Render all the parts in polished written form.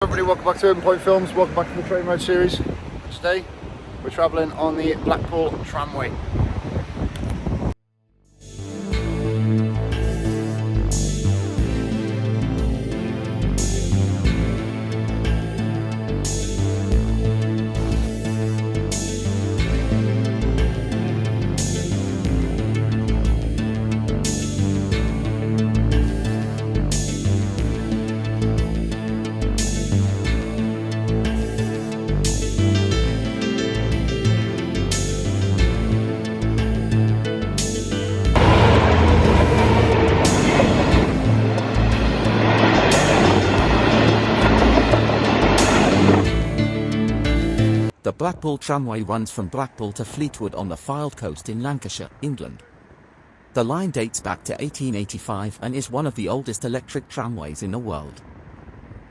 Everybody, welcome back to UrbanPointFilms, welcome back to the train ride series. Today we're travelling on the Blackpool Tramway. The Blackpool Tramway runs from Blackpool to Fleetwood on the Fylde coast in Lancashire, England. The line dates back to 1885 and is one of the oldest electric tramways in the world.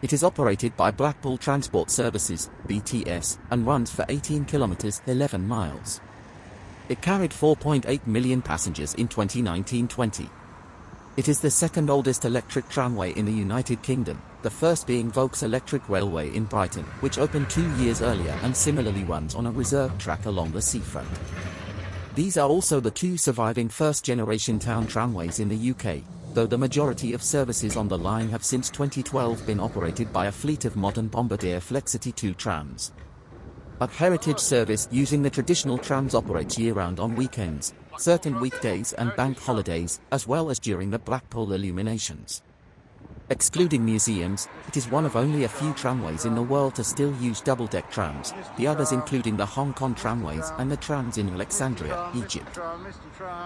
It is operated by Blackpool Transport Services, BTS, and runs for 18 kilometres 11 miles. It carried 4.8 million passengers in 2019-20. It is the second oldest electric tramway in the United Kingdom, the first being Vauxhall Electric Railway in Brighton, which opened 2 years earlier and similarly runs on a reserved track along the seafront. These are also the two surviving first-generation town tramways in the UK, though the majority of services on the line have since 2012 been operated by a fleet of modern Bombardier Flexity 2 trams. A heritage service using the traditional trams operates year-round on weekends, certain weekdays and bank holidays, as well as during the Blackpool illuminations. Excluding museums, it is one of only a few tramways in the world to still use double-deck trams, the others including the Hong Kong tramways and the trams in Alexandria, Egypt.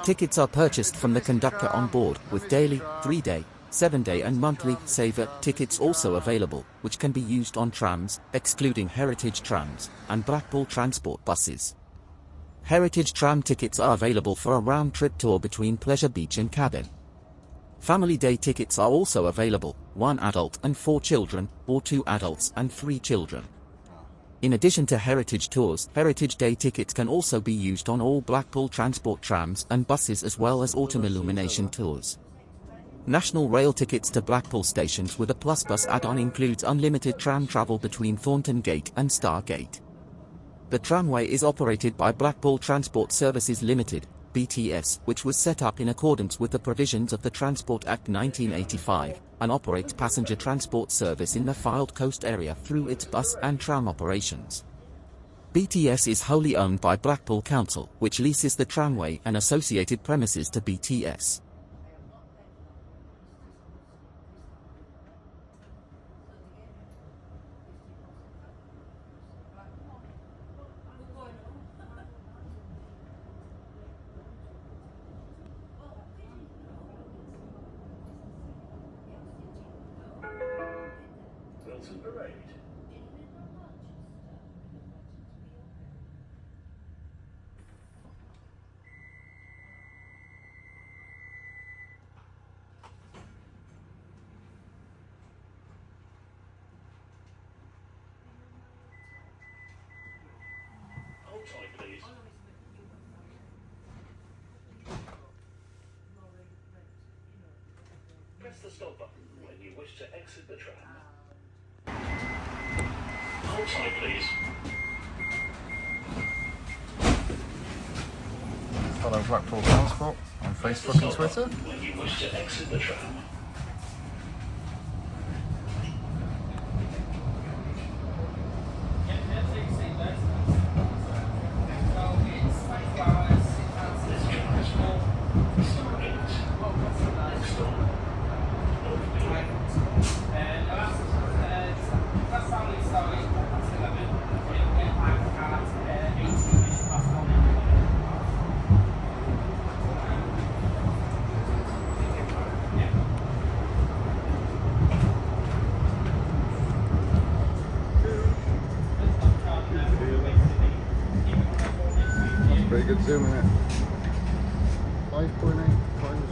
Tickets are purchased from the conductor on board, with daily, 3-day, 7-day and monthly saver tickets also available, which can be used on trams, excluding heritage trams, and Blackpool Transport buses. Heritage tram tickets are available for a round-trip tour between Pleasure Beach and Cabin. Family day tickets are also available, 1 adult and 4 children, or 2 adults and 3 children. In addition to heritage tours, heritage day tickets can also be used on all Blackpool Transport trams and buses as well as autumn illumination tours. National Rail tickets to Blackpool stations with a Plus Bus add-on includes unlimited tram travel between Thornton Gate and Star Gate. The tramway is operated by Blackpool Transport Services Limited, BTS, which was set up in accordance with the provisions of the Transport Act 1985, and operates passenger transport service in the Fylde coast area through its bus and tram operations. BTS is wholly owned by Blackpool Council, which leases the tramway and associated premises to BTS. Parade. Hold tight, please. Press the stop button when you wish to exit the tram. Hold tight, please. Follow Blackpool Transport on Facebook and Twitter. When you wish to exit the tram. This tram is full. Star Gate. Next stop. North Pier. Pretty good zoom in it. 5.8 times.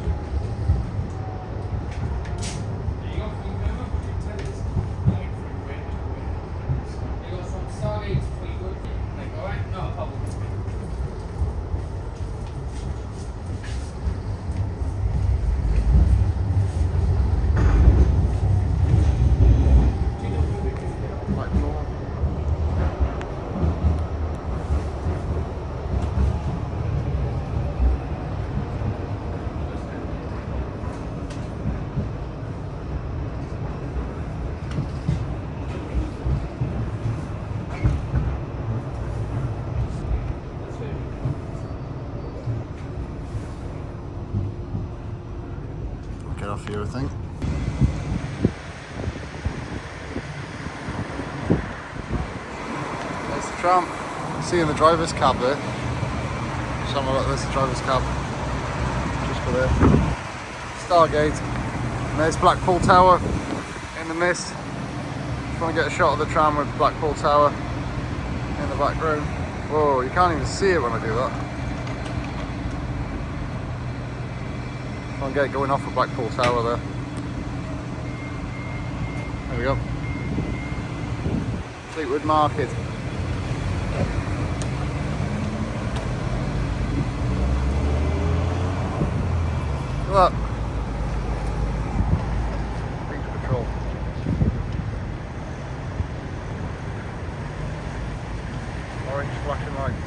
think. There's the tram. Seeing the driver's cab there. Somewhere like this, the driver's cab. Just for there. Stargate. And there's Blackpool Tower in the mist. Just want to get a shot of the tram with Blackpool Tower in the background. Whoa, you can't even see it when I do that. Can't get it going off of Blackpool Tower there. There we go. Fleetwood Market. Look at that. Beach Patrol. Orange flashing lights.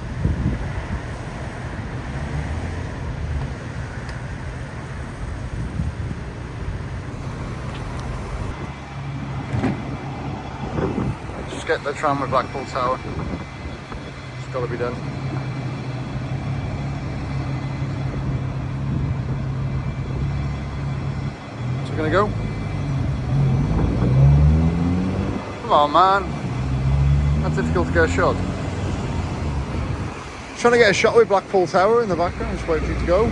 Just get the tram with Blackpool Tower. It's got to be done. So we're gonna go. Come on, man. That's difficult to get a shot. Trying to get a shot with Blackpool Tower in the background. Just waiting for you to go.